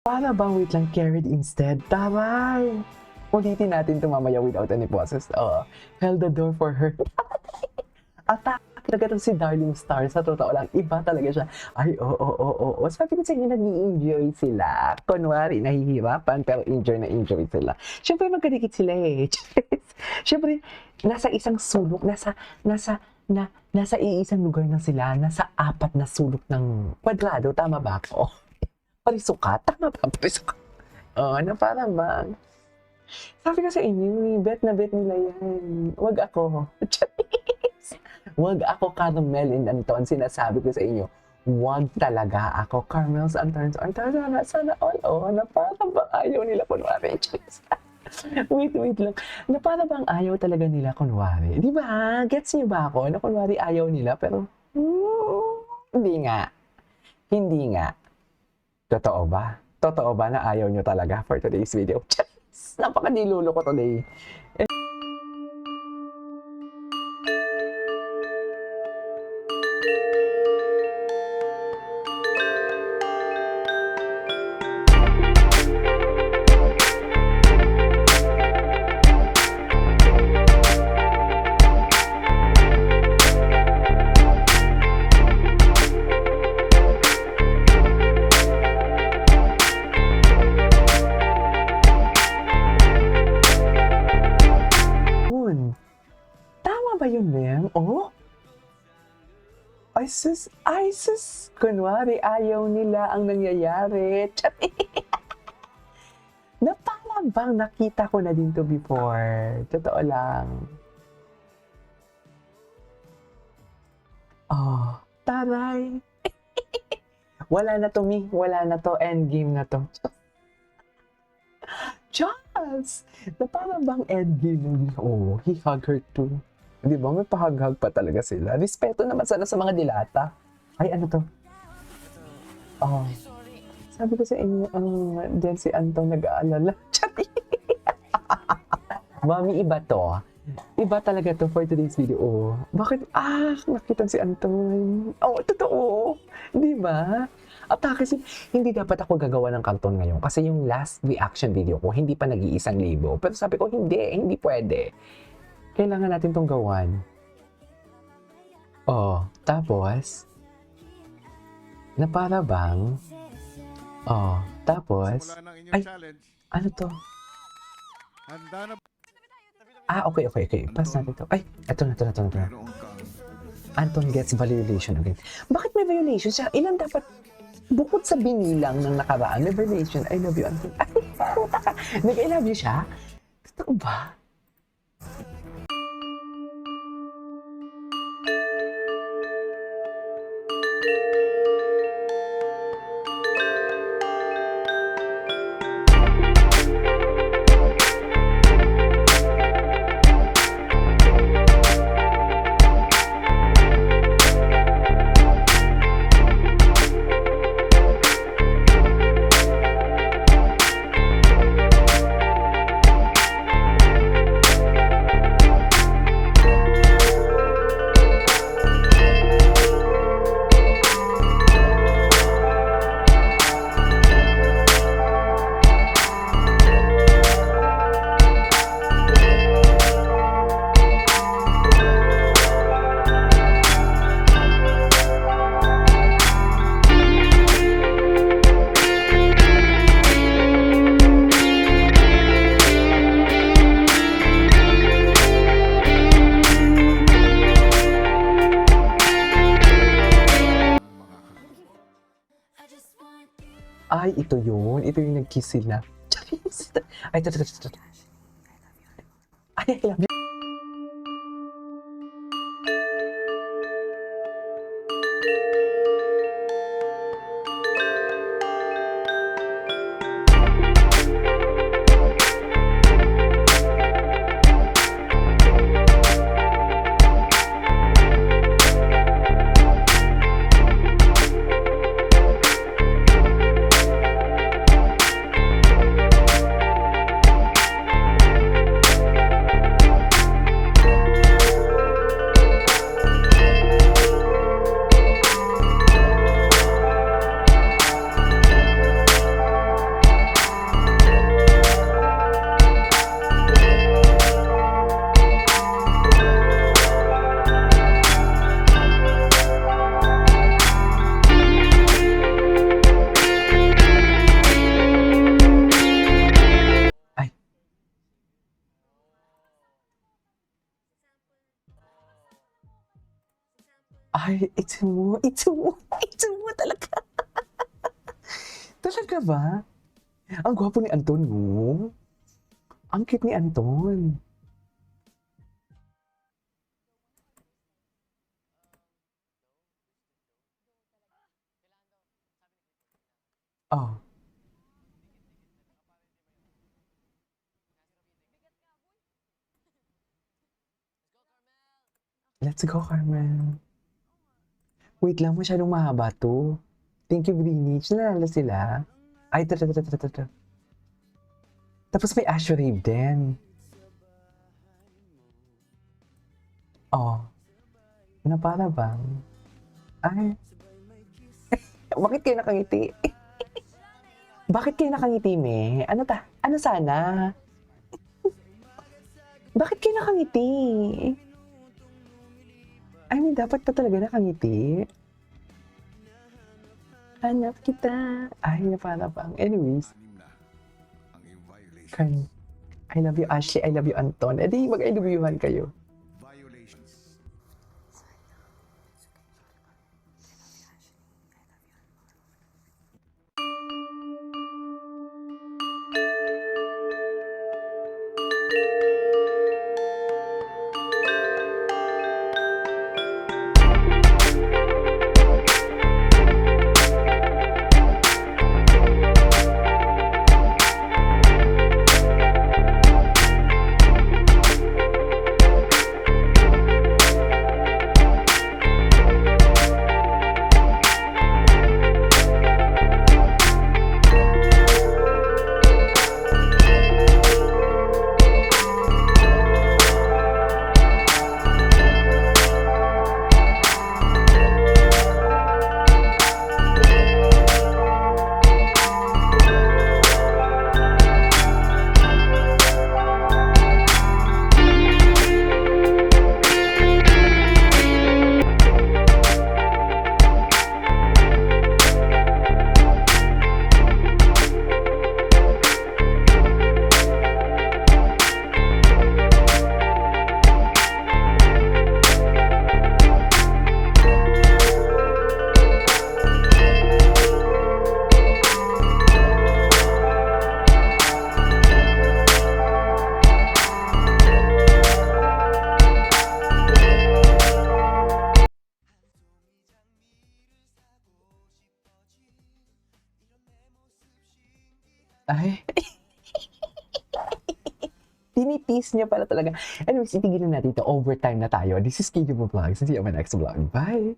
Para bang wait lang, carried instead? Taray! Ulitin natin ito mamaya without any pauses. Held the door for her. Attack talaga itong si Darling Star. Sa totoo lang, iba talaga siya. Ay, oo. Sabi ko sa inyo, nag-i-enjoy sila. Kunwari, nahihirapan, pero enjoy na enjoy sila. Siyempre, magkadikit sila eh. Siyempre, nasa isang sulok, nasa iisang lugar na sila, nasa 4 na sulok ng kwadrado. Tama ba ako? Parisukat? Tama ba? Parisukat? Na parang bang. Sabi ko sa inyo, bet na bet nila yan. Wag ako. Wag ako, Carmel and Anton. Sinasabi ko sa inyo, wag talaga ako. Carmel's Anton. Sana all. Na parang bang ayaw nila kunwari. Wait lang. Na parang bang ayaw talaga nila kunwari. Di ba? Gets niyo ba ako? Na kunwari ayaw nila, pero hindi nga. Totoo ba na ayaw nyo talaga for today's video? Napaka-nilulo ko today. Yun, ma'am. Ay sus. Kunwari, ayaw nila ang nangyayari. Na parang bang nakita ko na din to before. Totoo lang. Taray. Wala na to, me. Wala na to. Endgame na to. Just! Na parang bang endgame. He hugged her too. Di ba? May pahag-hag pa talaga sila. Respeto naman sana sa mga dilata. Ay, ano to? Sabi ko sa inyo, dyan si Anton nag-aalala. Chati! Mami, iba to. Iba talaga to for today's video. Bakit? Nakita si Anton. Totoo. Di ba? At kasi hindi dapat ako gagawa ng karton ngayon. Kasi yung last reaction video ko, hindi pa nag-1,000. Pero sabi ko, hindi pwede. Kailangan natin tong gawan. Tapos, na para bang, tapos, ay, ano to? Okay. Pass natin to. Ay, ito na. Anton gets violation again. Bakit may violation siya? Ilan dapat, bukod sa binilang ng nakaraan, may violation. I love you, Anton. Ay, puta ka. Nag-I love you siya? Totoo ba? Ay, ito yun. Ito yung nag-kiss sila. Ay, ito. Ay, I love you. Ay, Itsumo, Itsumo, Itsumo talaga. Talaga ba? Ang gwapo ni Anton, no? Ang cute ni Anton. Oh, let's go, Carmen. Wait lang, masyadong mahaba to. Thank you, Greenwich. Nalala sila. Ay, tata. Tapos may Ashrabe din. Oh, na para bang? Ay, bakit kayo nakangiti? Bakit kayo nakangiti, me? Ano sana? Bakit kayo nakangiti? I mean, dapat pa talaga nakangiti. Hanap kita. Ay, na para bang. Anyways, kan, I love you, Ashley. I love you, Anton. Eh di, mag-I love you-han kayo. Ay, tinitiis niya pala talaga. Anyways, itigil na natin ito. Overtime na tayo. This is KJ Vlogs. See you on my next vlog. Bye!